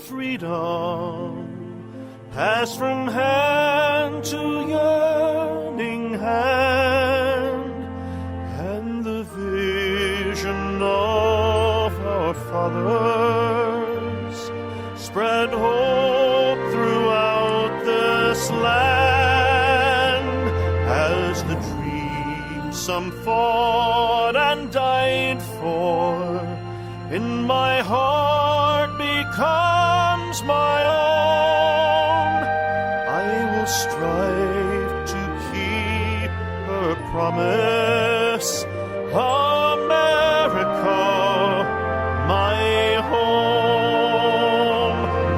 freedom pass from hand to yearning hand, and the vision of our fathers spread hope throughout this land, as the dream some fought and died for in my heart becomes my own. I will strive to keep her promise, America, my home.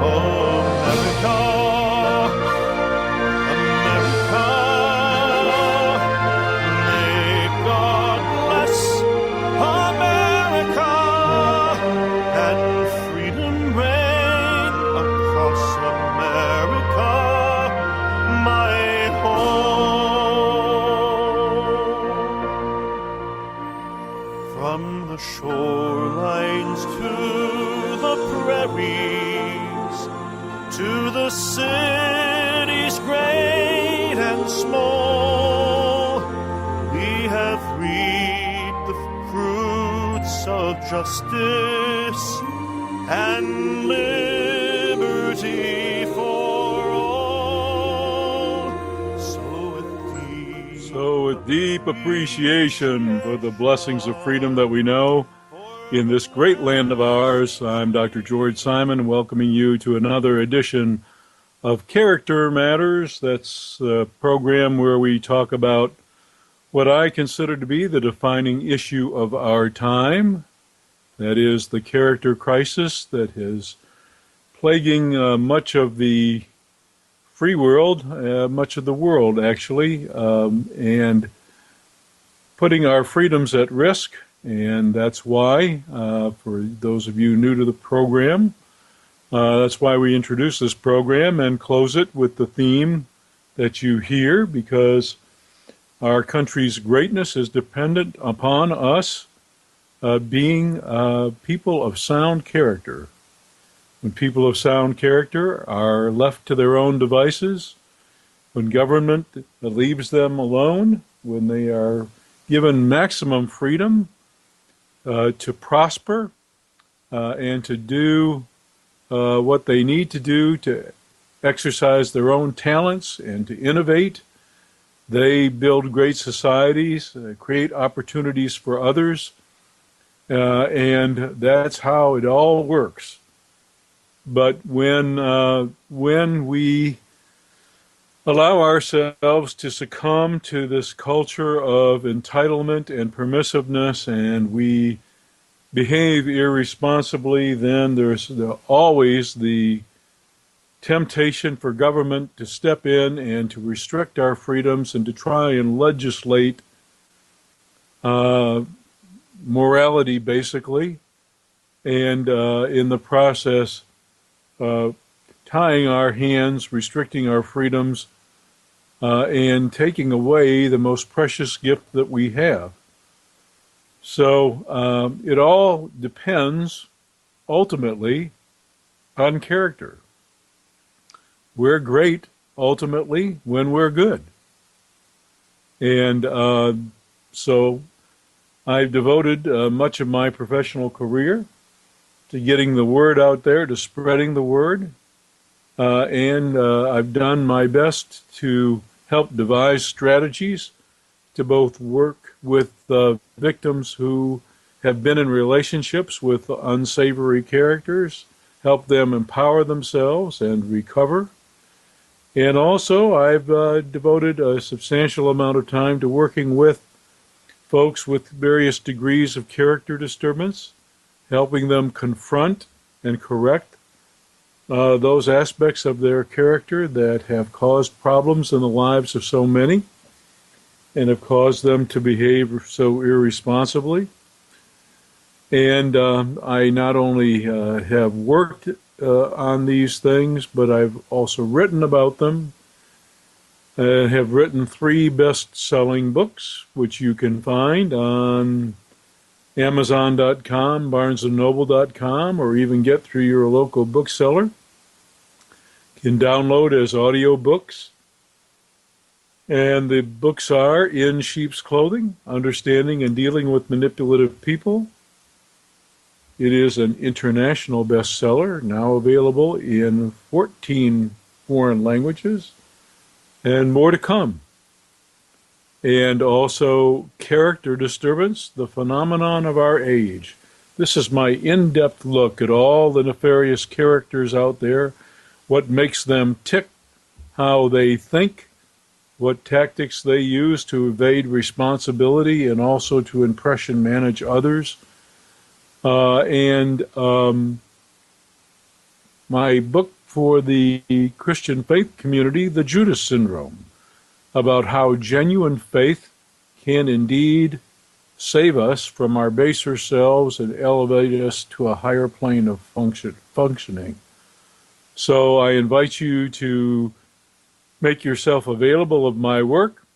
America, America, may God bless America, and freedom reign across America, my home. From the shorelines to the prairies, to the cities great and small, we have reaped the fruits of justice and liberty for all. So with deep appreciation for the blessings of freedom that we know in this great land of ours, I'm Dr. George Simon, welcoming you to another edition of Character Matters. That's the program where we talk about what I consider to be the defining issue of our time. That is the character crisis that is plaguing much of the free world, much of the world actually, and putting our freedoms at risk. And that's why, for those of you new to the program, that's why we introduce this program and close it with the theme that you hear, because our country's greatness is dependent upon us being people of sound character. When people of sound character are left to their own devices, when government leaves them alone, when they are given maximum freedom to prosper and to do what they need to do to exercise their own talents and to innovate, they build great societies, create opportunities for others, and that's how it all works. But when we allow ourselves to succumb to this culture of entitlement and permissiveness, and we behave irresponsibly, then there's always the temptation for government to step in and to restrict our freedoms and to try and legislate morality, basically, and in the process, tying our hands, restricting our freedoms, and taking away the most precious gift that we have. So it all depends, ultimately, on character. We're great, ultimately, when we're good. And so I've devoted much of my professional career to getting the word out there, to spreading the word, and I've done my best to help devise strategies to both work with victims who have been in relationships with unsavory characters, help them empower themselves and recover. And also, I've devoted a substantial amount of time to working with folks with various degrees of character disturbance, helping them confront and correct those aspects of their character that have caused problems in the lives of so many and have caused them to behave so irresponsibly. And I not only have worked on these things, but I've also written about them. Have written 3 best-selling books, which you can find on Amazon.com, BarnesandNoble.com, or even get through your local bookseller. can download as audio books. And the books are In Sheep's Clothing, Understanding and Dealing with Manipulative People. It is an international bestseller, now available in 14 foreign languages, and more to come. And also Character Disturbance, The Phenomenon of Our Age. This is my in-depth look at all the nefarious characters out there, what makes them tick, how they think, what tactics they use to evade responsibility and also to impression manage others. And my book for the Christian faith community, The Judas Syndrome, about how genuine faith can indeed save us from our baser selves and elevate us to a higher plane of functioning. So I invite you to make yourself available of my work,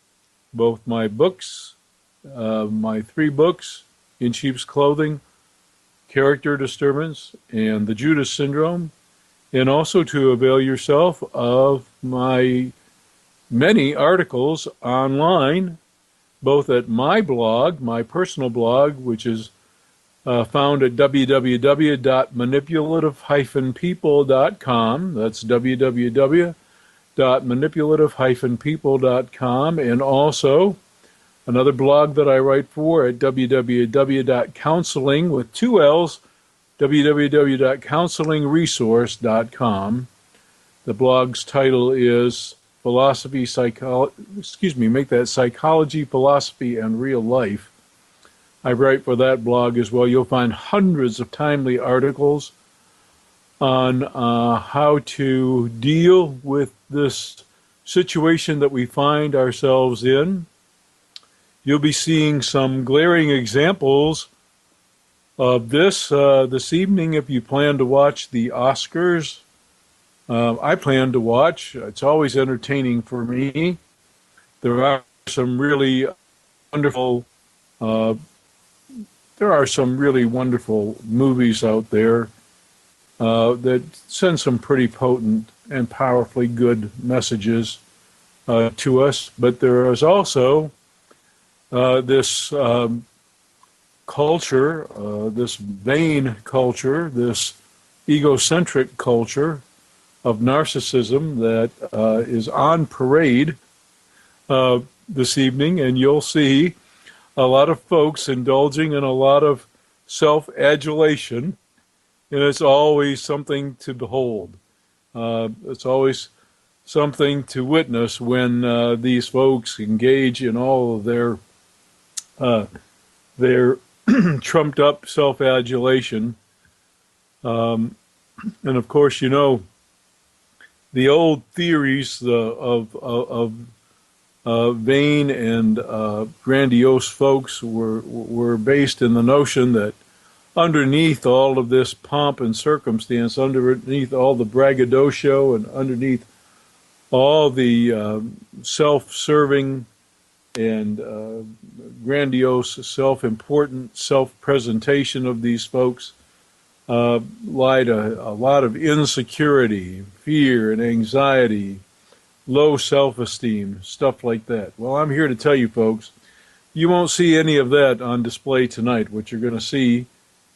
both my books, my 3 books, In Sheep's Clothing, Character Disturbance, and The Judas Syndrome, and also to avail yourself of my many articles online, both at my blog, my personal blog, which is found at www.manipulative-people.com. That's www.manipulative-people.com, and also another blog that I write for at www.counseling with 2 L's, www.counselingresource.com. The blog's title is Psychology, Philosophy, and Real Life. I write for that blog as well. You'll find hundreds of timely articles on how to deal with this situation that we find ourselves in. You'll be seeing some glaring examples of this this evening if you plan to watch the Oscars. I plan to watch. It's always entertaining for me. There are some really wonderful movies out there that send some pretty potent and powerfully good messages to us. But there is also this culture, this vain culture, this egocentric culture of narcissism that is on parade this evening, and you'll see a lot of folks indulging in a lot of self-adulation, and it's always something to behold. It's always something to witness when these folks engage in all of their trumped up self-adulation. And of course, you know, the old theories of vain and grandiose folks were based in the notion that underneath all of this pomp and circumstance, underneath all the braggadocio, and underneath all the self-serving and grandiose, self-important self-presentation of these folks, lied a lot of insecurity, fear, and anxiety, low self-esteem, stuff like that. Well, I'm here to tell you folks, you won't see any of that on display tonight. What you're going to see,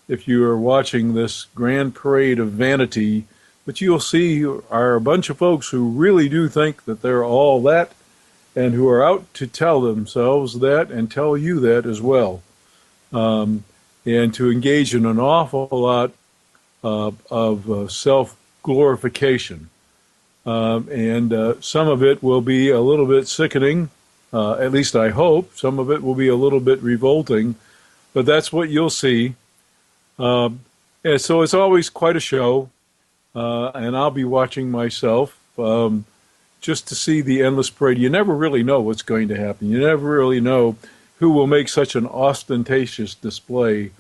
if you are watching this grand parade of vanity, what you'll see are a bunch of folks who really do think that they're all that, and who are out to tell themselves that and tell you that as well. And to engage in an awful lot of self-glorification. And some of it will be a little bit sickening, at least I hope. Some of it will be a little bit revolting, but that's what you'll see. And so it's always quite a show, and I'll be watching myself just to see the endless parade. You never really know what's going to happen. You never really know who will make such an ostentatious display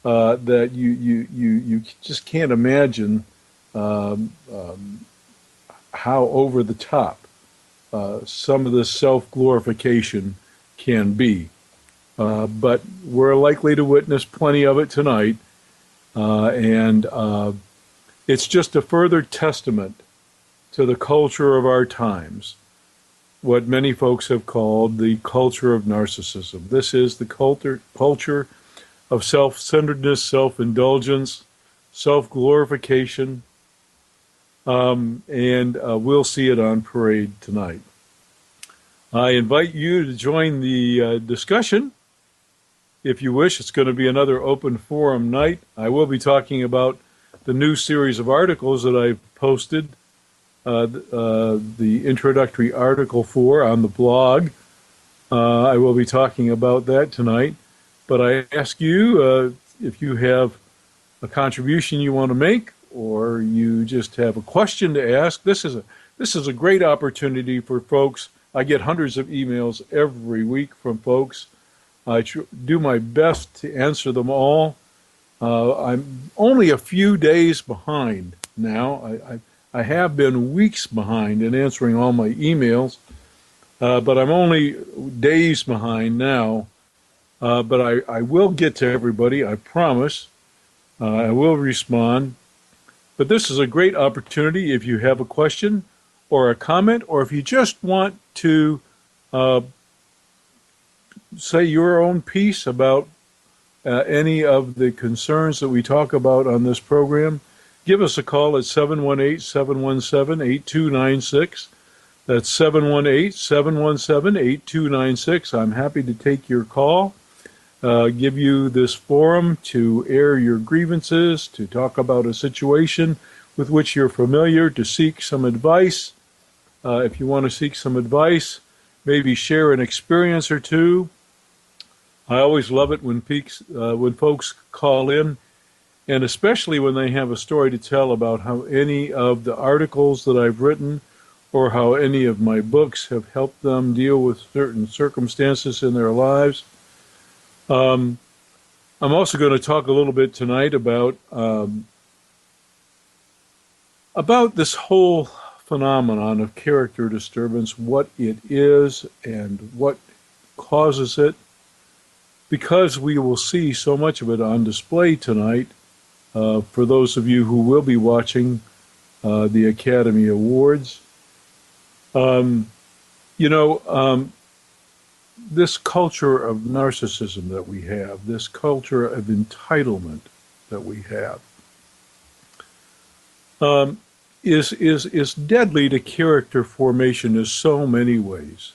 that you just can't imagine how over the top some of this self-glorification can be. But we're likely to witness plenty of it tonight, and it's just a further testament to the culture of our times, what many folks have called the culture of narcissism. This is the culture of self-centeredness, self-indulgence, self-glorification, and we'll see it on parade tonight. I invite you to join the discussion. If you wish, it's going to be another open forum night. I will be talking about the new series of articles that I've posted, the introductory article for on the blog. I will be talking about that tonight. But I ask you, if you have a contribution you want to make, or you just have a question to ask, this is a great opportunity for folks. I get hundreds of emails every week from folks. I do my best to answer them all. I'm only a few days behind now. I have been weeks behind in answering all my emails, but I'm only days behind now. But I will get to everybody, I promise. I will respond. But this is a great opportunity if you have a question or a comment, or if you just want to say your own piece about any of the concerns that we talk about on this program. Give us a call at 718-717-8296. That's 718-717-8296. I'm happy to take your call, give you this forum to air your grievances, to talk about a situation with which you're familiar, to seek some advice. If you want to seek some advice, maybe share an experience or two. I always love it when folks call in, and especially when they have a story to tell about how any of the articles that I've written or how any of my books have helped them deal with certain circumstances in their lives. I'm also going to talk a little bit tonight about this whole phenomenon of character disturbance, what it is and what causes it, because we will see so much of it on display tonight for those of you who will be watching the Academy Awards. This culture of narcissism that we have, this culture of entitlement that we have, is deadly to character formation in so many ways.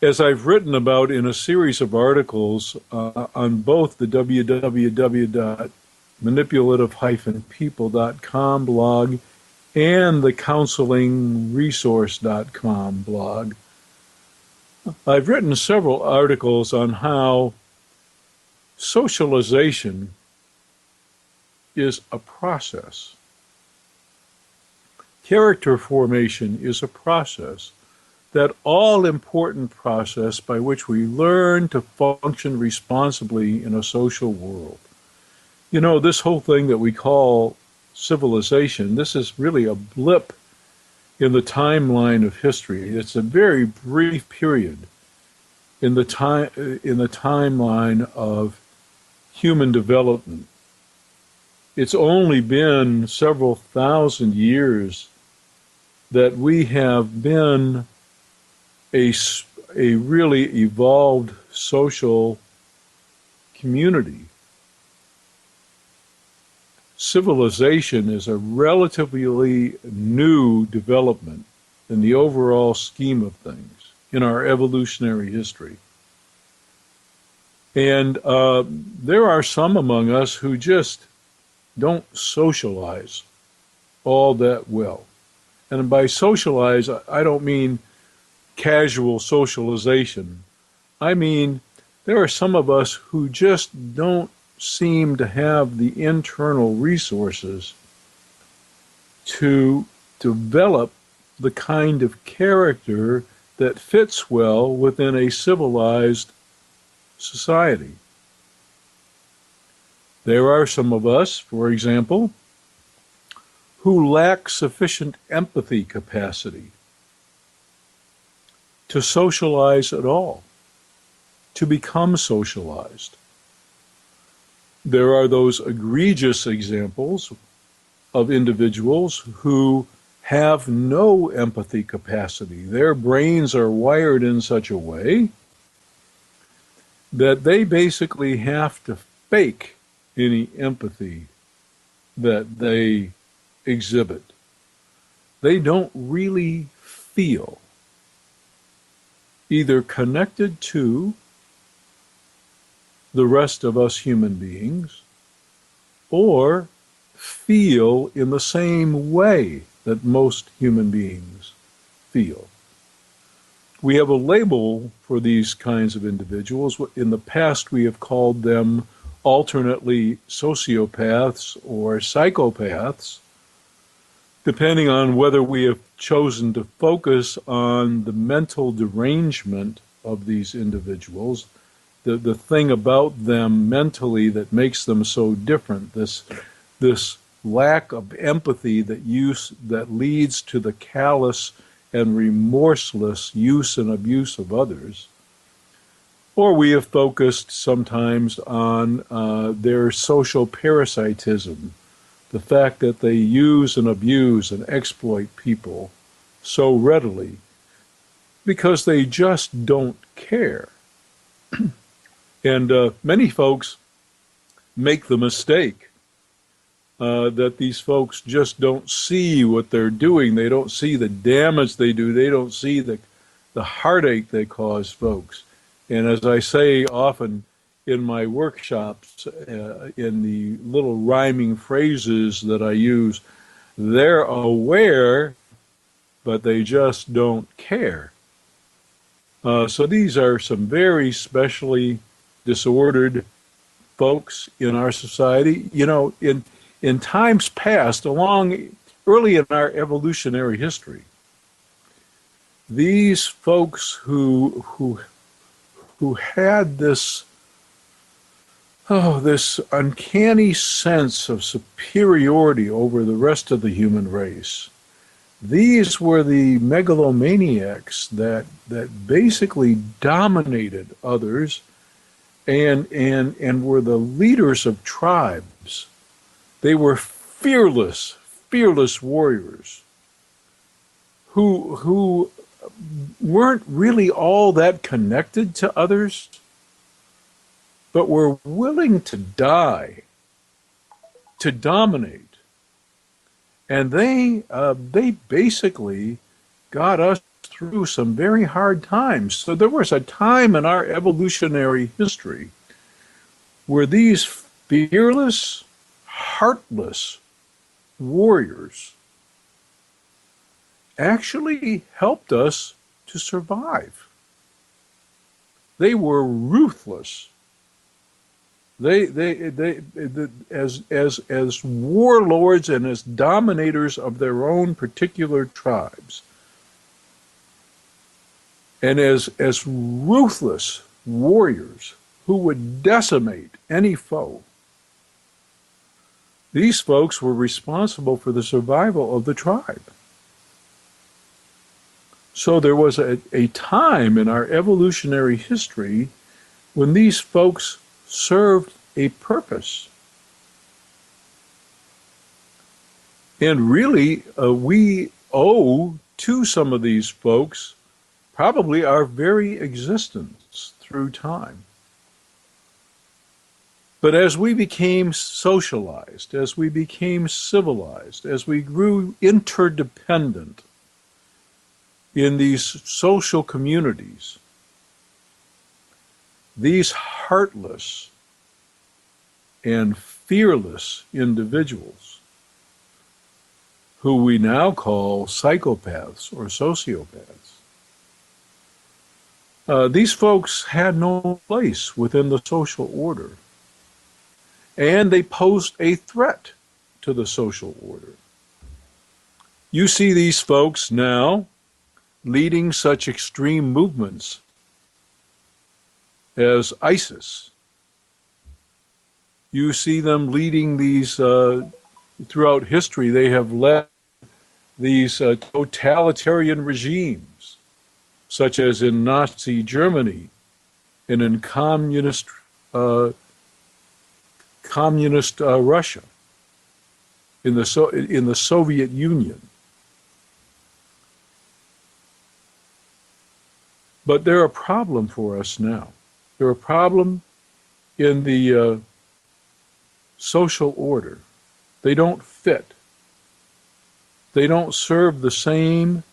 As I've written about in a series of articles on both the www.manipulative-people.com blog and the counselingresource.com blog, I've written several articles on how socialization is a process. Character formation is a process, that all-important process by which we learn to function responsibly in a social world. You know, this whole thing that we call civilization, this is really a blip in the timeline of history. It's a very brief period in the timeline of human development. It's only been several thousand years that we have been a really evolved social community. Civilization is a relatively new development in the overall scheme of things in our evolutionary history. And there are some among us who just don't socialize all that well. And by socialize, I don't mean casual socialization. I mean, there are some of us who just don't seem to have the internal resources to develop the kind of character that fits well within a civilized society. There are some of us, for example, who lack sufficient empathy capacity to socialize at all, to become socialized. There are those egregious examples of individuals who have no empathy capacity. Their brains are wired in such a way that they basically have to fake any empathy that they exhibit. They don't really feel either connected to the rest of us human beings or feel in the same way that most human beings feel. We have a label for these kinds of individuals. In the past, we have called them alternately sociopaths or psychopaths, depending on whether we have chosen to focus on the mental derangement of these individuals, the thing about them mentally that makes them so different, this lack of empathy that leads to the callous and remorseless use and abuse of others. Or we have focused sometimes on their social parasitism, the fact that they use and abuse and exploit people so readily because they just don't care. And many folks make the mistake that these folks just don't see what they're doing. They don't see the damage they do. They don't see the heartache they cause folks. And as I say often in my workshops, in the little rhyming phrases that I use, they're aware, but they just don't care. So these are some very specially disordered folks in our society. You know, in times past, early in our evolutionary history, these folks who had this uncanny sense of superiority over the rest of the human race, these were the megalomaniacs that basically dominated others and were the leaders of tribes. They were fearless warriors who weren't really all that connected to others, but were willing to die to dominate. And they basically got us through some very hard times. So there was a time in our evolutionary history where these fearless, heartless warriors actually helped us to survive. They were ruthless. They as warlords and as dominators of their own particular tribes, and as ruthless warriors who would decimate any foe. These folks were responsible for the survival of the tribe. So there was a time in our evolutionary history when these folks served a purpose. And really, we owe to some of these folks probably our very existence through time. But as we became socialized, as we became civilized, as we grew interdependent in these social communities, these heartless and fearless individuals, who we now call psychopaths or sociopaths, these folks had no place within the social order, and they posed a threat to the social order. You see these folks now leading such extreme movements as ISIS. You see them leading these, throughout history, they have led these totalitarian regimes, such as in Nazi Germany and in communist Russia, in the Soviet Union. But they're a problem for us now. They're a problem in the social order. They don't fit. They don't serve the same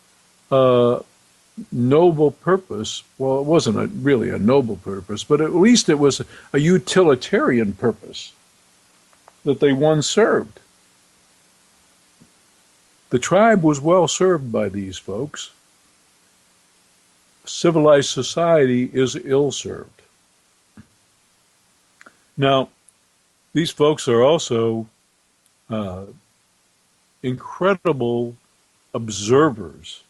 noble purpose. Well, it wasn't really a noble purpose, but at least it was a utilitarian purpose that they once served. The tribe was well served by these folks. Civilized society is ill served. Now, these folks are also incredible observers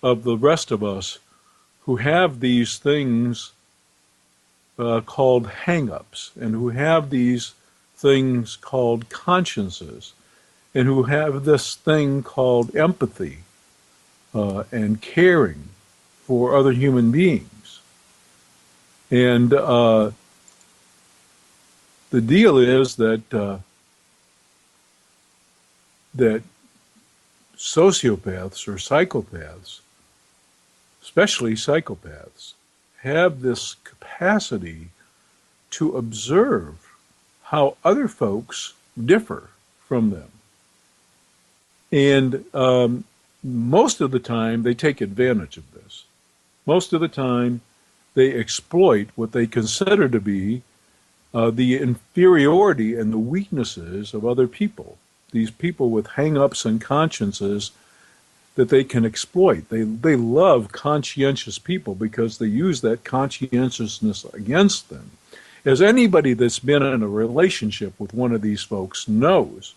of the rest of us who have these things called hang-ups, and who have these things called consciences, and who have this thing called empathy and caring for other human beings. And the deal is that that sociopaths or psychopaths, especially psychopaths, have this capacity to observe how other folks differ from them. And most of the time, they take advantage of this. Most of the time, they exploit what they consider to be the inferiority and the weaknesses of other people. These people with hang-ups and consciences that they can exploit. They love conscientious people because they use that conscientiousness against them. As anybody that's been in a relationship with one of these folks knows,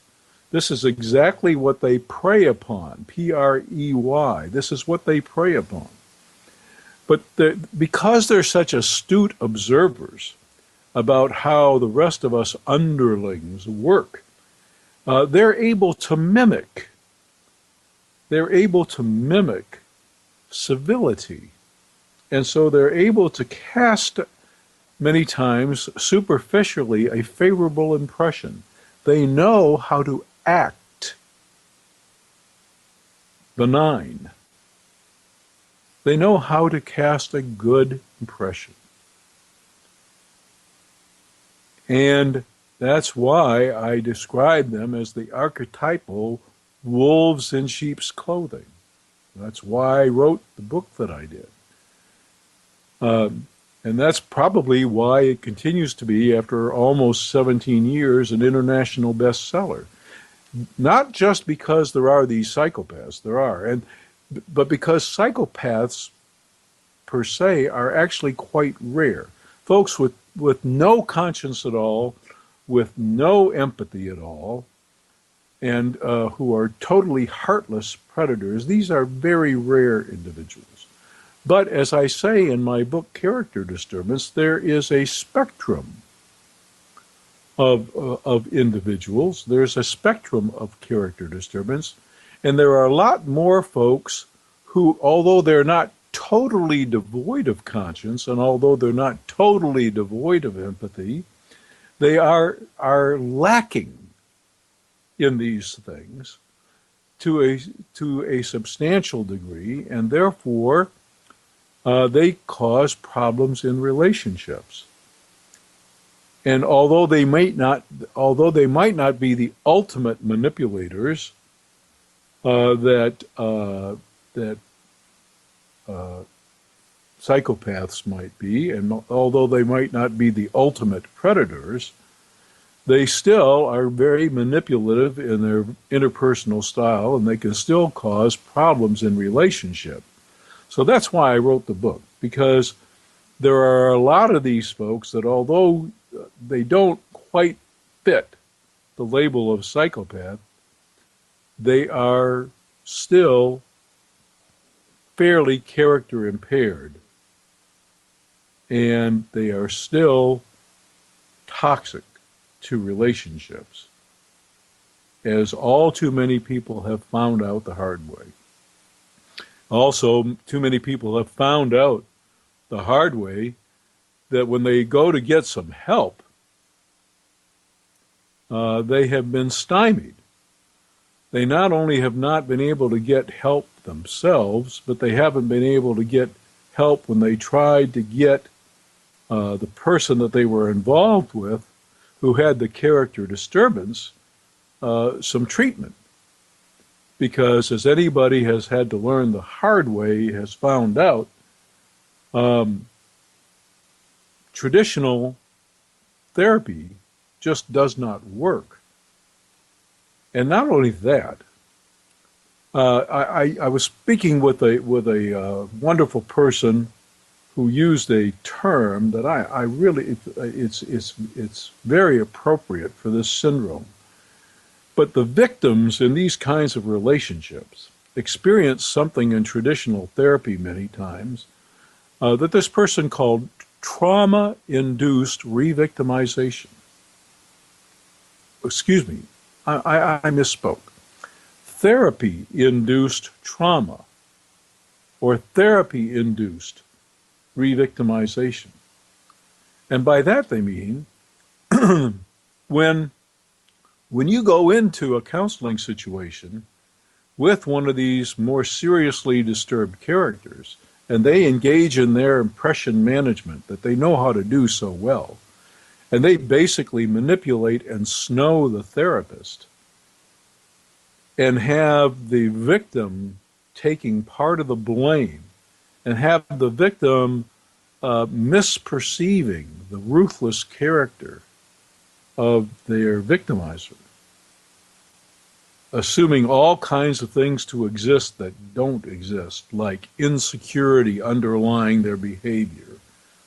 this is exactly what they prey upon, P-R-E-Y. This is what they prey upon. But because they're such astute observers about how the rest of us underlings work, they're able to mimic. They're able to mimic civility. And so they're able to cast, many times, superficially, a favorable impression. They know how to act benign. They know how to cast a good impression. And that's why I describe them as the archetypal wolves in sheep's clothing. That's why I wrote the book that I did. And that's probably why it continues to be, after almost 17 years, an international bestseller. Not just because there are these psychopaths, there are, but because psychopaths per se are actually quite rare. Folks with no conscience at all, with no empathy at all, and who are totally heartless predators, these are very rare individuals. But as I say in my book, Character Disturbance, there is a spectrum of individuals. There's a spectrum of character disturbance, and there are a lot more folks who, although they're not totally devoid of conscience, and although they're not totally devoid of empathy, they are lacking in these things to a substantial degree, and therefore they cause problems in relationships. And although they might not be the ultimate manipulators that psychopaths might be, and although they might not be the ultimate predators, they still are very manipulative in their interpersonal style, and they can still cause problems in relationship. So that's why I wrote the book, because there are a lot of these folks that, although they don't quite fit the label of psychopath, they are still fairly character impaired, and they are still toxic to relationships, as all too many people have found out the hard way. Also, too many people have found out the hard way that when they go to get some help, they have been stymied. They not only have not been able to get help themselves, but they haven't been able to get help when they tried to get the person that they were involved with, who had the character disturbance, some treatment. Because as anybody has had to learn the hard way, has found out, traditional therapy just does not work. And not only that, I was speaking with a wonderful person who used a term that I really it's very appropriate for this syndrome. But the victims in these kinds of relationships experience something in traditional therapy many times that this person called trauma-induced re-victimization. Excuse me, I misspoke. Therapy-induced trauma or therapy-induced re-victimization. And by that they mean when you go into a counseling situation with one of these more seriously disturbed characters, and they engage in their impression management that they know how to do so well, and they basically manipulate and snow the therapist and have the victim taking part of the blame and have the victim misperceiving the ruthless character of their victimizer, assuming all kinds of things to exist that don't exist, like insecurity underlying their behavior,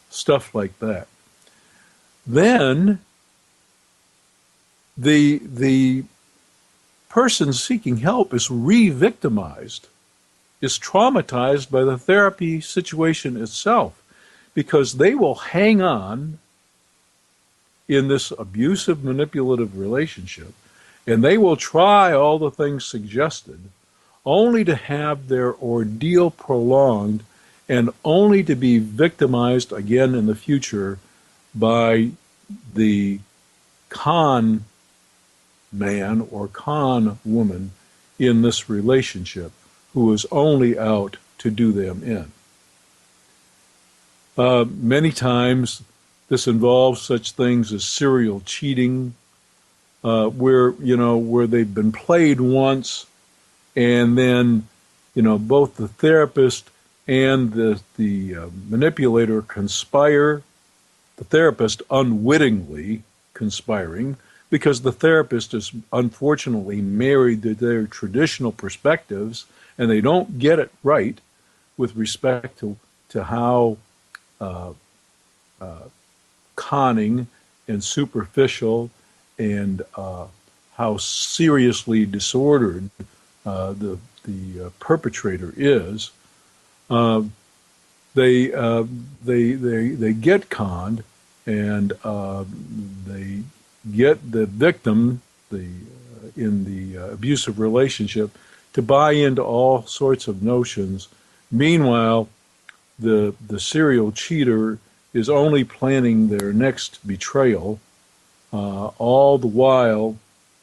stuff like that. Then the person seeking help is re-victimized, is traumatized by the therapy situation itself, because they will hang on in this abusive, manipulative relationship, and they will try all the things suggested, only to have their ordeal prolonged and only to be victimized again in the future by the con man or con woman in this relationship, who is only out to do them in. Many times this involves such things as serial cheating, where they've been played once, and then both the therapist and the manipulator conspire. The therapist unwittingly conspiring, because the therapist is unfortunately married to their traditional perspectives, and they don't get it right with respect to how conning and superficial and how seriously disordered the perpetrator is. They get conned, and they get the victim, in the abusive relationship, to buy into all sorts of notions. Meanwhile, the serial cheater is only planning their next betrayal, all the while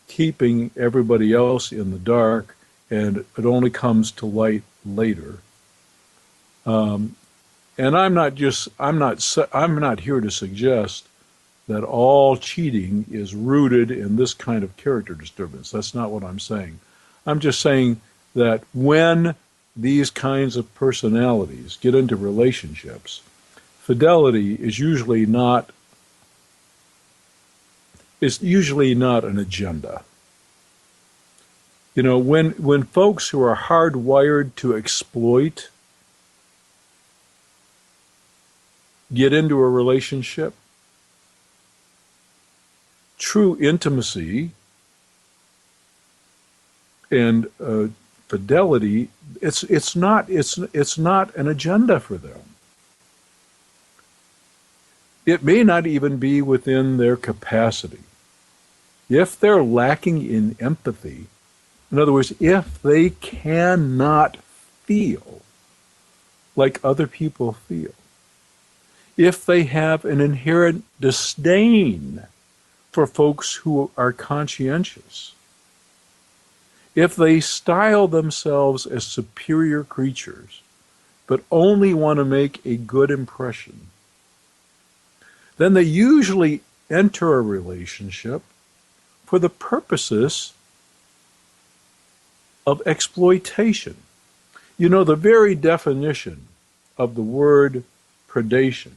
keeping everybody else in the dark, and it only comes to light later. And I'm not here to suggest that all cheating is rooted in this kind of character disturbance. That's not what I'm saying. I'm just saying that when these kinds of personalities get into relationships, fidelity is usually not an agenda. When folks who are hardwired to exploit get into a relationship, true intimacy and fidelity, it's not an agenda for them. It may not even be within their capacity. If they're lacking in empathy, in other words, if they cannot feel like other people feel, if they have an inherent disdain for folks who are conscientious, if they style themselves as superior creatures but only want to make a good impression, then they usually enter a relationship for the purposes of exploitation. You know, the very definition of the word predation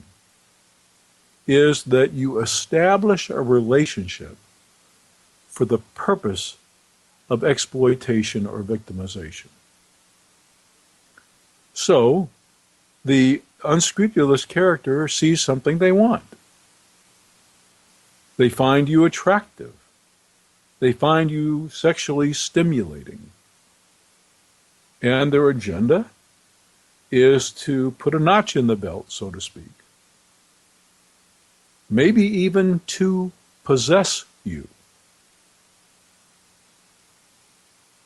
is that you establish a relationship for the purpose of exploitation or victimization. So, the unscrupulous character sees something they want. They find you attractive. They find you sexually stimulating. And their agenda is to put a notch in the belt, so to speak. Maybe even to possess you.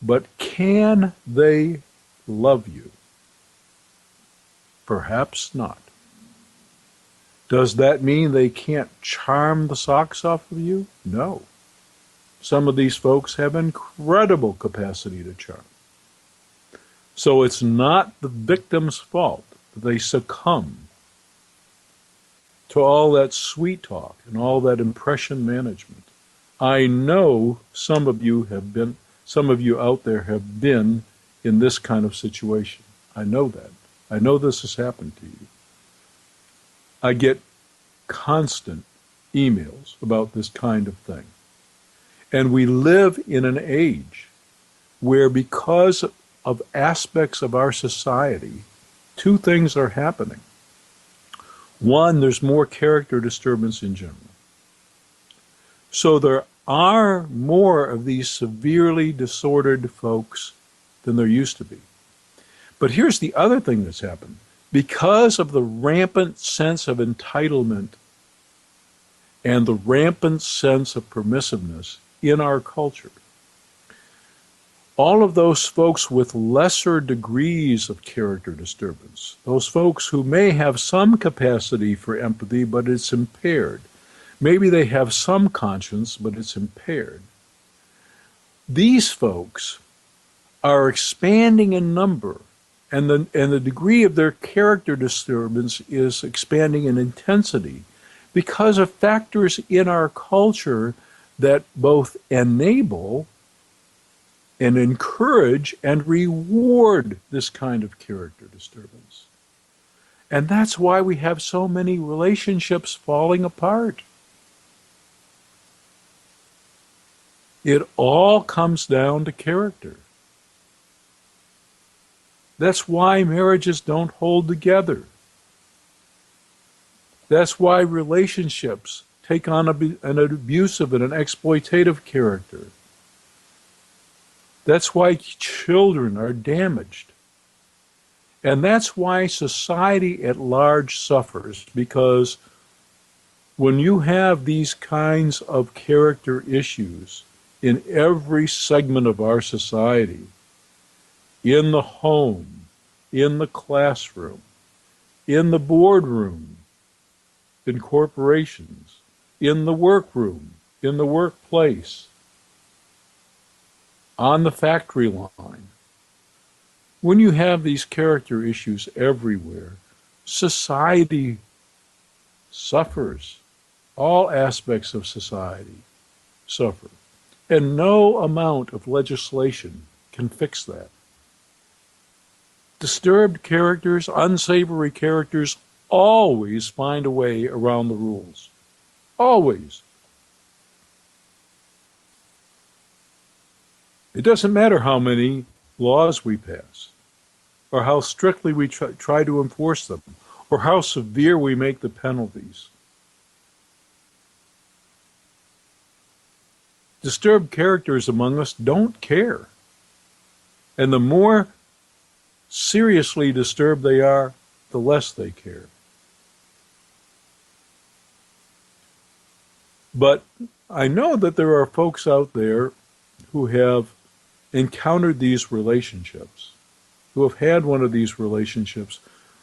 But can they love you? Perhaps not. Does that mean they can't charm the socks off of you? No. Some of these folks have incredible capacity to charm. So it's not the victim's fault that they succumb to all that sweet talk and all that impression management. I know some of you out there have been in this kind of situation. I know that. I know this has happened to you. I get constant emails about this kind of thing. And we live in an age where, because of aspects of our society, two things are happening. One, there's more character disturbance in general. So there are more of these severely disordered folks than there used to be. But here's the other thing that's happened. Because of the rampant sense of entitlement and the rampant sense of permissiveness in our culture, all of those folks with lesser degrees of character disturbance, those folks who may have some capacity for empathy, but it's impaired. Maybe they have some conscience, but it's impaired. These folks are expanding in number, and the degree of their character disturbance is expanding in intensity because of factors in our culture that both enable and encourage and reward this kind of character disturbance. And that's why we have so many relationships falling apart. It all comes down to character. That's why marriages don't hold together. That's why relationships take on an abusive and an exploitative character. That's why children are damaged. And that's why society at large suffers, because when you have these kinds of character issues in every segment of our society, in the home, in the classroom, in the boardroom, in corporations, in the workroom, in the workplace, on the factory line. When you have these character issues everywhere, society suffers. All aspects of society suffer. And no amount of legislation can fix that. Disturbed characters, unsavory characters, always find a way around the rules. Always. It doesn't matter how many laws we pass, or how strictly we try to enforce them, or how severe we make the penalties. Disturbed characters among us don't care. And the more seriously disturbed they are, the less they care. But I know that there are folks out there who have encountered these relationships, who have had one of these relationships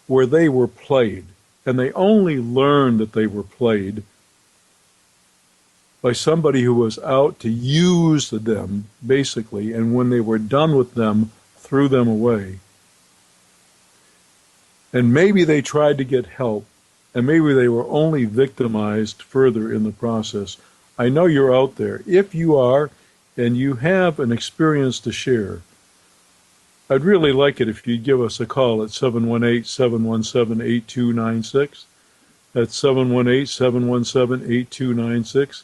where they were played, and they only learned that they were played by somebody who was out to use them, basically, and when they were done with them, threw them away. And maybe they tried to get help, and maybe they were only victimized further in the process. I know you're out there. If you are, and you have an experience to share, I'd really like it if you'd give us a call at 718-717-8296. That's 718-717-8296.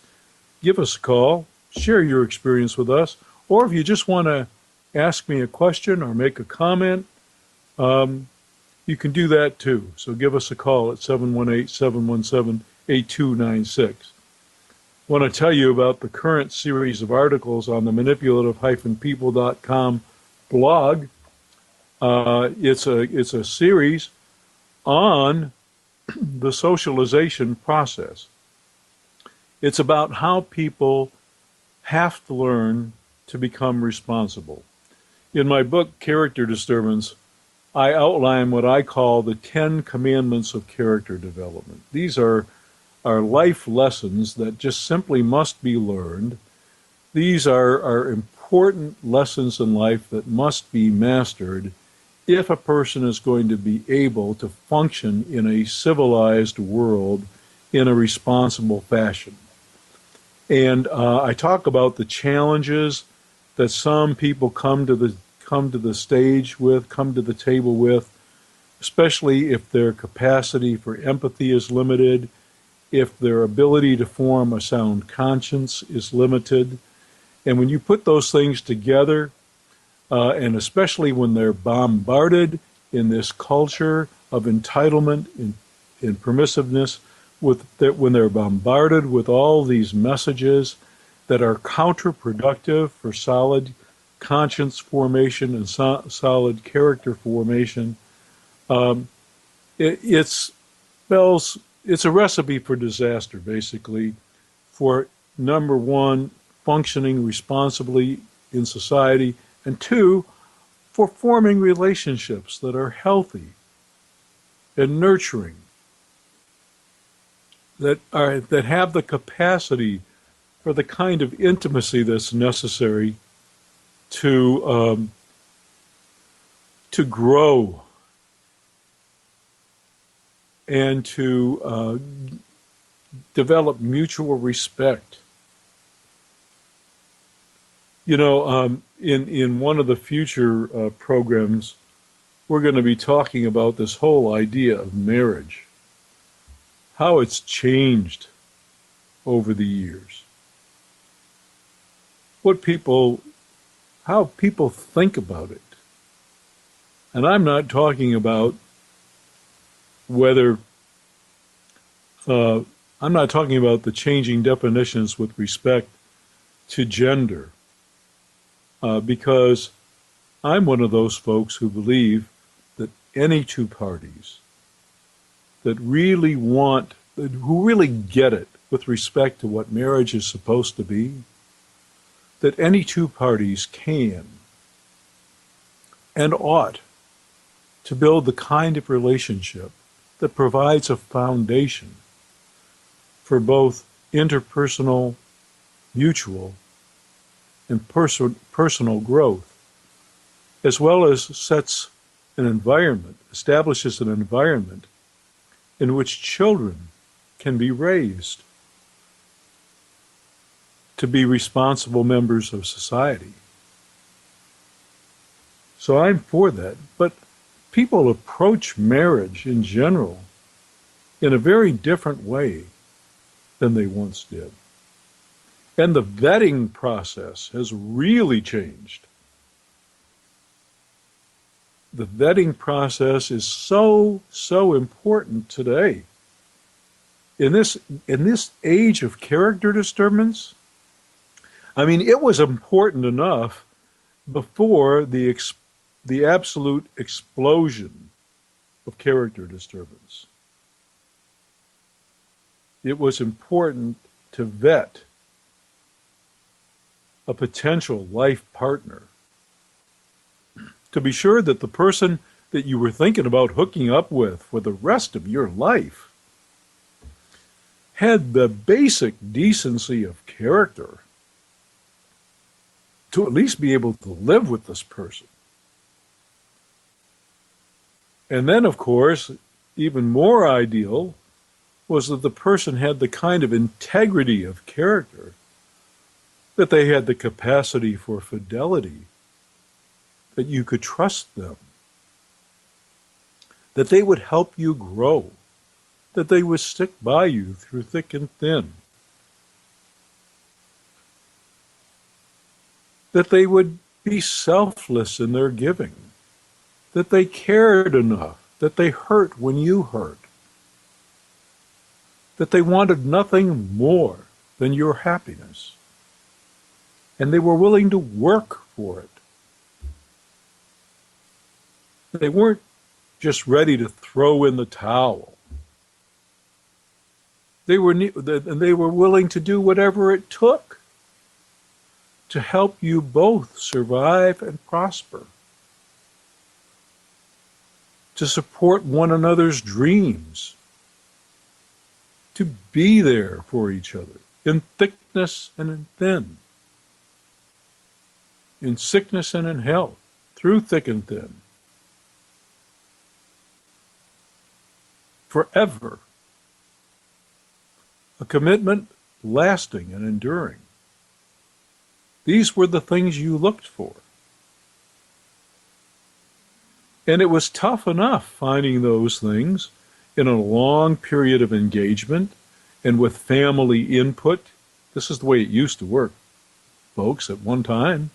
Give us a call, share your experience with us, or if you just want to ask me a question or make a comment, um, you can do that too. So give us a call at 718-717-8296. I want to tell you about the current series of articles on the manipulative-people.com blog. It's a series on the socialization process. It's about how people have to learn to become responsible. In my book, Character Disturbance, I outline what I call the 10 commandments of character development. These are life lessons that just simply must be learned. These are important lessons in life that must be mastered if a person is going to be able to function in a civilized world in a responsible fashion. And I talk about the challenges that some people come to the table with, especially if their capacity for empathy is limited, if their ability to form a sound conscience is limited. And when you put those things together, and especially when they're bombarded in this culture of entitlement and permissiveness, when they're bombarded with all these messages that are counterproductive for solid conscience formation and solid character formation, it's a recipe for disaster, basically, for number one, functioning responsibly in society, and two, for forming relationships that are healthy and nurturing, that have the capacity for the kind of intimacy that's necessary to grow and to develop mutual respect. You know, in one of the future programs, we're going to be talking about this whole idea of marriage, how it's changed over the years, how people think about it. And I'm not talking about I'm not talking about the changing definitions with respect to gender, because I'm one of those folks who believe that any two parties that who really get it with respect to what marriage is supposed to be, that any two parties can and ought to build the kind of relationship that provides a foundation for both interpersonal, mutual, and personal growth, as well as establishes an environment in which children can be raised to be responsible members of society. So I'm for that, but people approach marriage in general in a very different way than they once did. And the vetting process has really changed. The vetting process is so important today. In this age of character disturbance, I mean, it was important enough before the absolute explosion of character disturbance. It was important to vet a potential life partner, to be sure that the person that you were thinking about hooking up with for the rest of your life had the basic decency of character to at least be able to live with this person. And then, of course, even more ideal was that the person had the kind of integrity of character that they had the capacity for fidelity, that you could trust them, that they would help you grow, that they would stick by you through thick and thin, that they would be selfless in their giving, that they cared enough, that they hurt when you hurt, that they wanted nothing more than your happiness, and they were willing to work for it. They weren't just ready to throw in the towel. They were willing to do whatever it took to help you both survive and prosper, to support one another's dreams, to be there for each other in thickness and in thin, in sickness and in health, through thick and thin, forever. A commitment lasting and enduring. These were the things you looked for. And it was tough enough finding those things in a long period of engagement and with family input. This is the way it used to work, folks, at one time,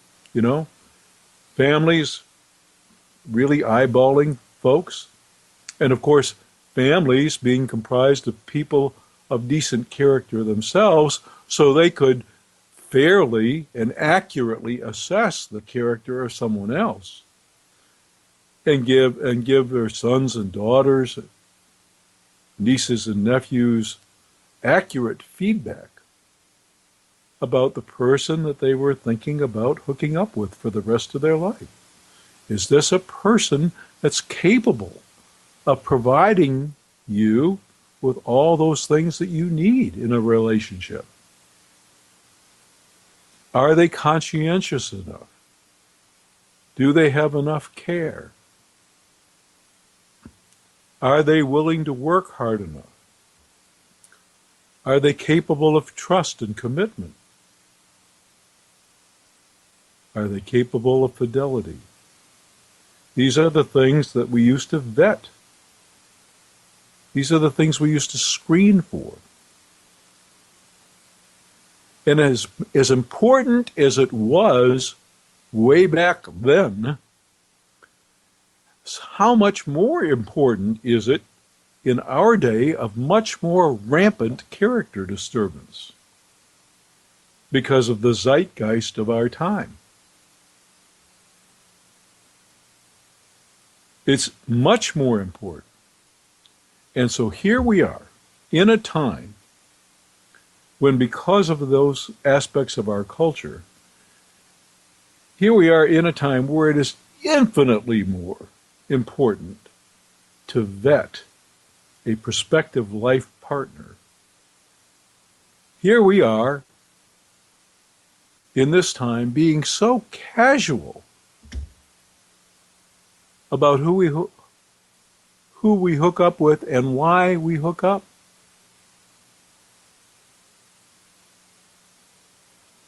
families really eyeballing folks. And of course, families being comprised of people of decent character themselves, so they could fairly and accurately assess the character of someone else and give their sons and daughters, nieces and nephews, accurate feedback about the person that they were thinking about hooking up with for the rest of their life. Is this a person that's capable of providing you with all those things that you need in a relationship? Are they conscientious enough? Do they have enough care? Are they willing to work hard enough? Are they capable of trust and commitment? Are they capable of fidelity? These are the things that we used to vet. These are the things we used to screen for. And as important as it was way back then, how much more important is it in our day of much more rampant character disturbance because of the zeitgeist of our time? It's much more important. And so here we are in a time when, because of those aspects of our culture, here we are in a time where it is infinitely more important to vet a prospective life partner. Here we are in this time being so casual about who we hook up with and why we hook up.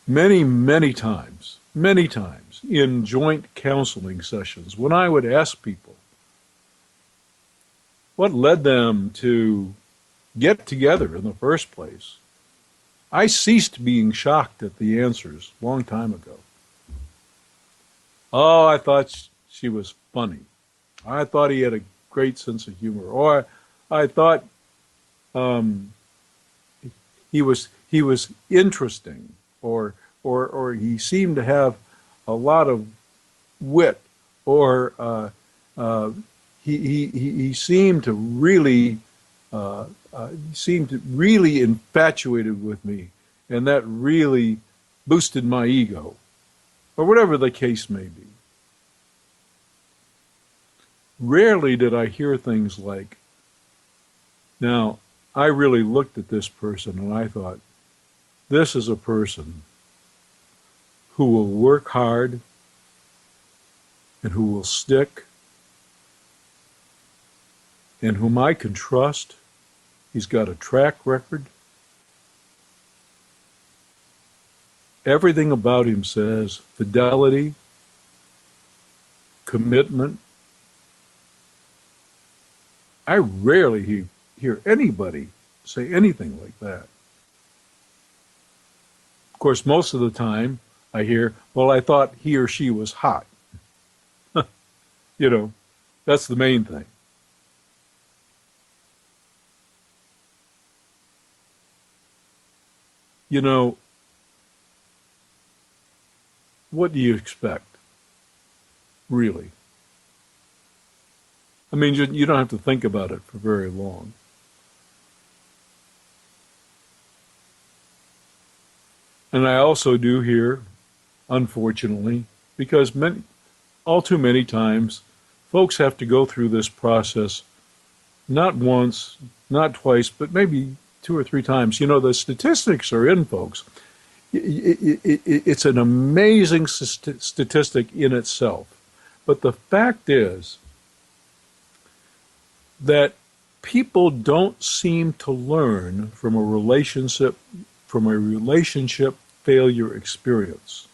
Many times in joint counseling sessions, when I would ask people what led them to get together in the first place, I ceased being shocked at the answers a long time ago. Oh, I thought she was funny. I thought he had a great sense of humor. Or I thought he was interesting. Or he seemed to have a lot of wit. Or he seemed to really infatuated with me, and that really boosted my ego, or whatever the case may be. Rarely did I hear things like, now, I really looked at this person and I thought, this is a person who will work hard and who will stick and whom I can trust. He's got a track record. Everything about him says fidelity, commitment. I rarely hear anybody say anything like that. Of course, most of the time I hear, well, I thought he or she was hot. You know, that's the main thing. You know, what do you expect, really? I mean, you don't have to think about it for very long. And I also do hear, unfortunately, because all too many times, folks have to go through this process not once, not twice, but maybe two or three times. You know, the statistics are in, folks. It's an amazing statistic in itself. But the fact is that people don't seem to learn from a relationship failure experience.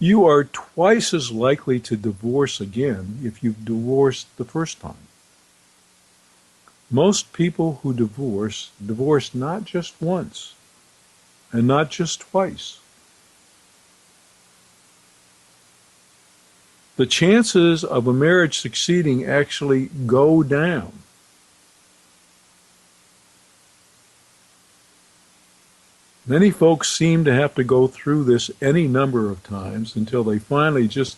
You are twice as likely to divorce again if you've divorced the first time. Most people who divorce not just once and not just twice. The chances of a marriage succeeding actually go down. Many folks seem to have to go through this any number of times until they finally just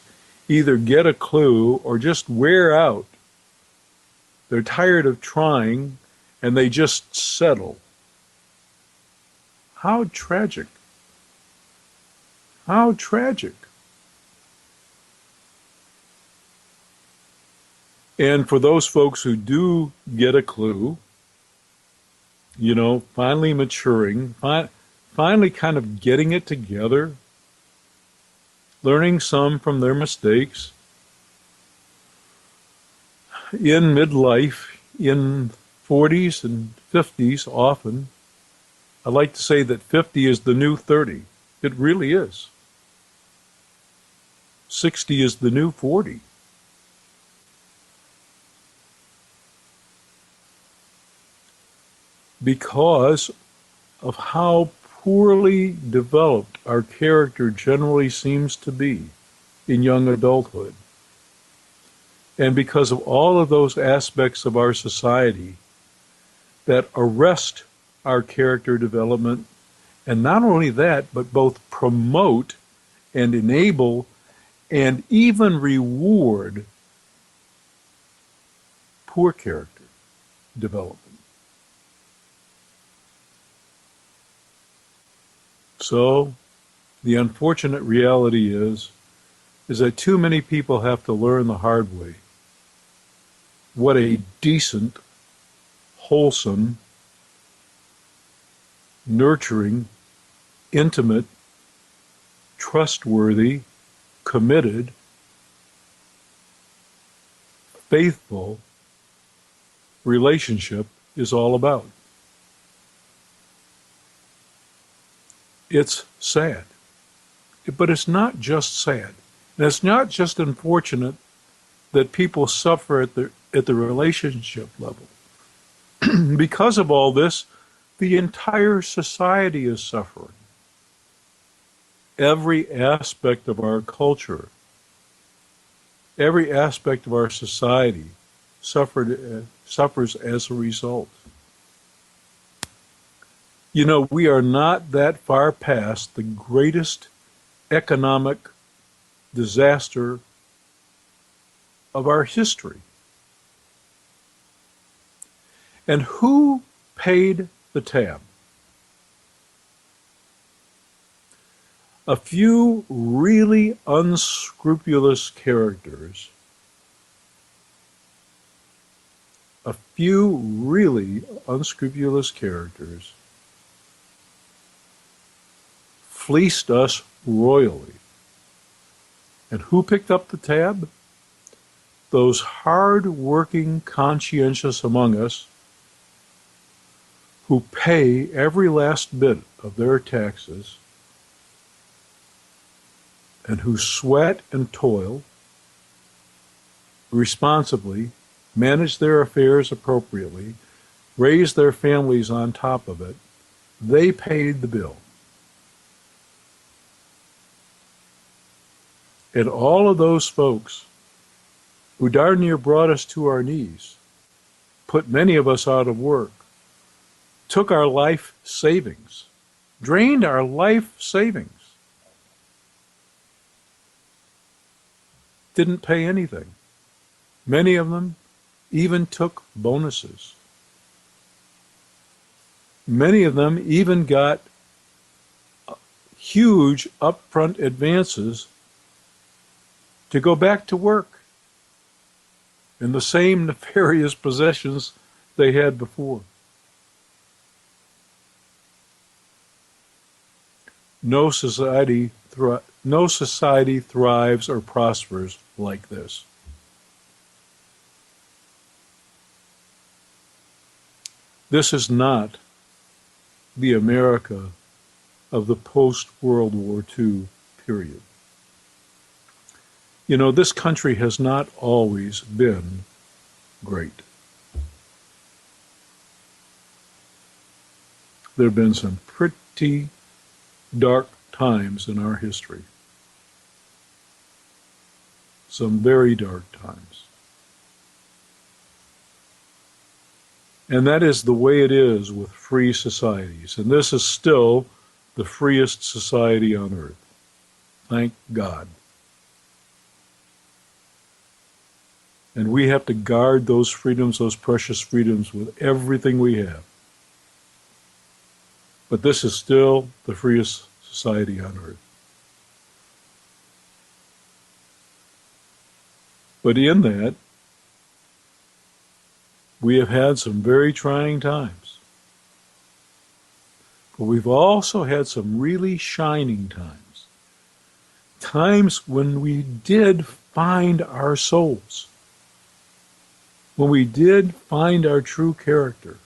either get a clue or just wear out. They're tired of trying and they just settle. How tragic. How tragic. And for those folks who do get a clue, you know, finally maturing, finally kind of getting it together, learning some from their mistakes, in midlife, in 40s and 50s often, I like to say that 50 is the new 30. It really is. 60 is the new 40. Because of how poorly developed our character generally seems to be in young adulthood. And because of all of those aspects of our society that arrest our character development, and not only that, but both promote and enable and even reward poor character development. So, the unfortunate reality is that too many people have to learn the hard way what a decent, wholesome, nurturing, intimate, trustworthy, committed, faithful relationship is all about. It's sad. But it's not just sad. And it's not just unfortunate that people suffer at the relationship level. Because of all this, the entire society is suffering. Every aspect of our culture, every aspect of our society suffers as a result. You know, we are not that far past the greatest economic disaster of our history. And who paid the tab? A few really unscrupulous characters, fleeced us royally. And who picked up the tab? those hard-working, conscientious among us who pay every last bit of their taxes and who sweat and toil responsibly, manage their affairs appropriately, raise their families on top of it, they paid the bill. And all of those folks who darn near brought us to our knees, put many of us out of work, took our life savings, drained our life savings, didn't pay anything. Many of them even took bonuses. Many of them even got huge upfront advances to go back to work in the same nefarious possessions they had before. No society thrives or prospers like this. This is not the America of the post-World War II period. You know, this country has not always been great. There have been some pretty dark times in our history. Some very dark times. And that is the way it is with free societies. And this is still the freest society on earth. Thank God. And we have to guard those freedoms, those precious freedoms, with everything we have. But this is still the freest society on earth. But in that, we have had some very trying times. But we've also had some really shining times. Times when we did find our souls. When we did find our true character.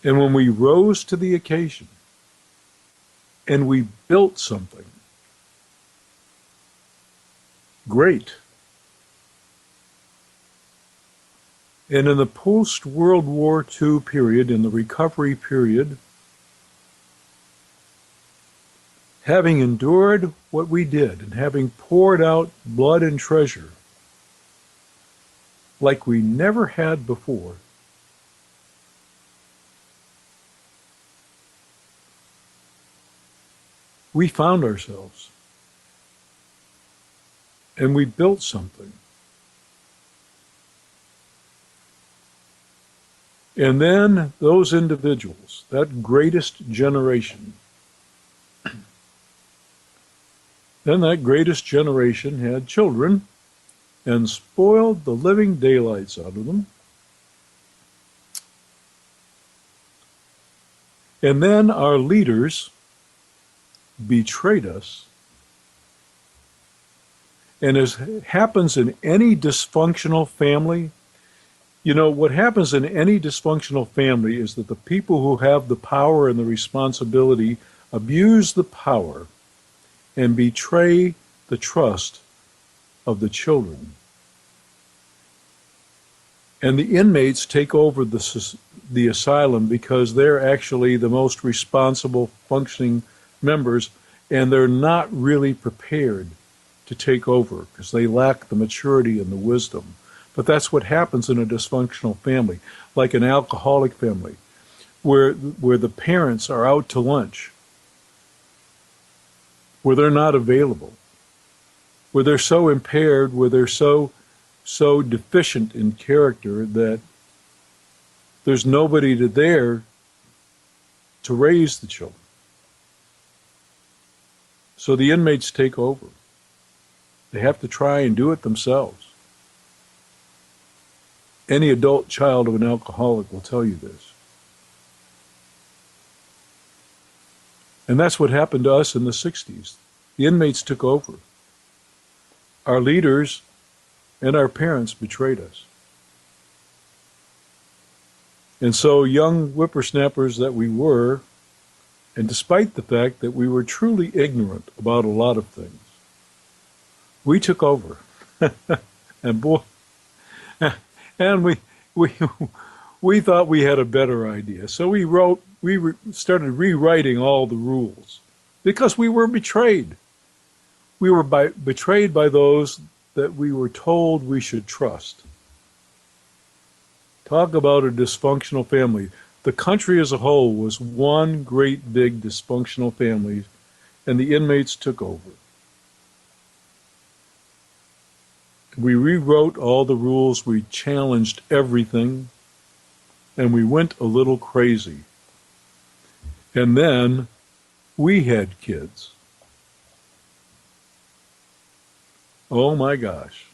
And when we rose to the occasion. And we built something great. And in the post-World War II period, in the recovery period, having endured what we did and having poured out blood and treasure like we never had before, we found ourselves and we built something. And then those individuals, that greatest generation, then that greatest generation had children and spoiled the living daylights out of them. And then our leaders betrayed us. And as happens in any dysfunctional family, you know, what happens in any dysfunctional family is that the people who have the power and the responsibility abuse the power and betray the trust of the children. And the inmates take over the asylum because they're actually the most responsible functioning members, and they're not really prepared to take over because they lack the maturity and the wisdom. But that's what happens in a dysfunctional family, like an alcoholic family, where the parents are out to lunch, where they're not available, where they're so impaired, where they're so deficient in character that there's nobody there to raise the children. So the inmates take over. They have to try and do it themselves. Any adult child of an alcoholic will tell you this. And that's what happened to us in the 60s. The inmates took over. Our leaders and our parents betrayed us. And so, young whippersnappers that we were, and despite the fact that we were truly ignorant about a lot of things, we took over. And boy, and we we thought we had a better idea. So we started rewriting all the rules because we were betrayed. We were betrayed by those that we were told we should trust. Talk about a dysfunctional family. The country as a whole was one great big dysfunctional family, and the inmates took over. We rewrote all the rules, we challenged everything, and we went a little crazy. And then we had kids. Oh my gosh.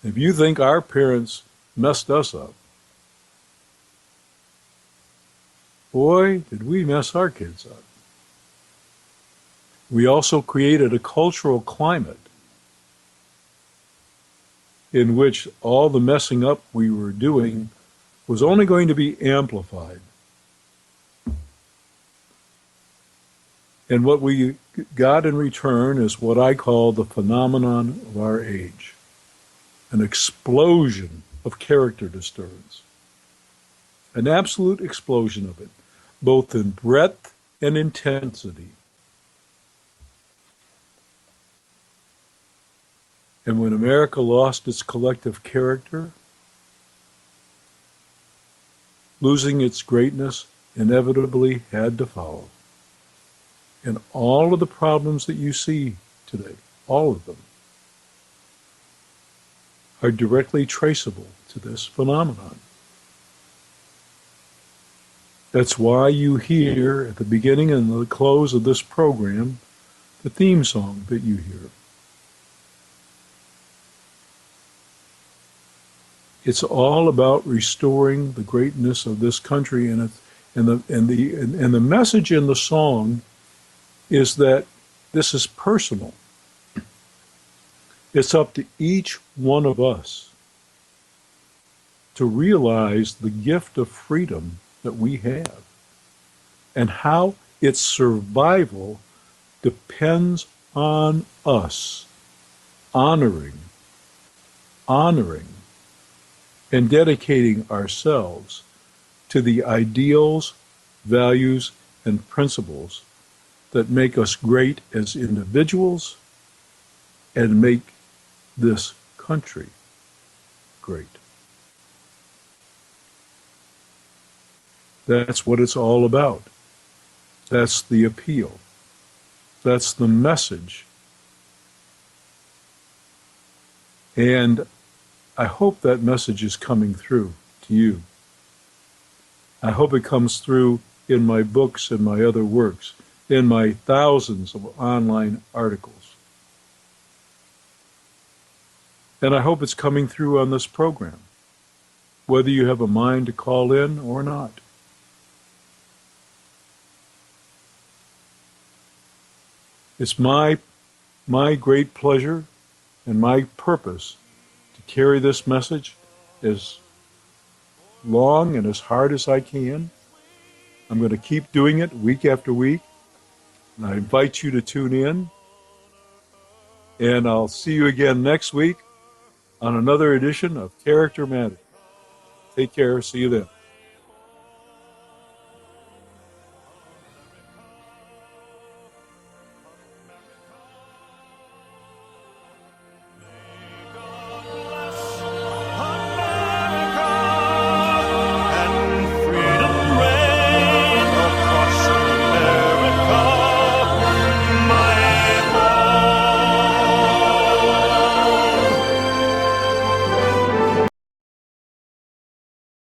If you think our parents messed us up, boy, did we mess our kids up. We also created a cultural climate in which all the messing up we were doing was only going to be amplified. And what we got in return is what I call the phenomenon of our age, an explosion of character disturbance, an absolute explosion of it, both in breadth and intensity. And when America lost its collective character, losing its greatness inevitably had to follow. And all of the problems that you see today, all of them, are directly traceable to this phenomenon. That's why you hear at the beginning and the close of this program the theme song that you hear. It's all about restoring the greatness of this country, and the message in the song is that this is personal. It's up to each one of us to realize the gift of freedom that we have and how its survival depends on us honoring and dedicating ourselves to the ideals, values, and principles that make us great as individuals and make this country great. That's what it's all about. That's the appeal. That's the message. And I hope that message is coming through to you. I hope it comes through in my books and my other works, in my thousands of online articles. And I hope it's coming through on this program, whether you have a mind to call in or not. It's my great pleasure and my purpose to carry this message as long and as hard as I can. I'm going to keep doing it week after week. And I invite you to tune in. And I'll see you again next week on another edition of Character Matters. Take care. See you then.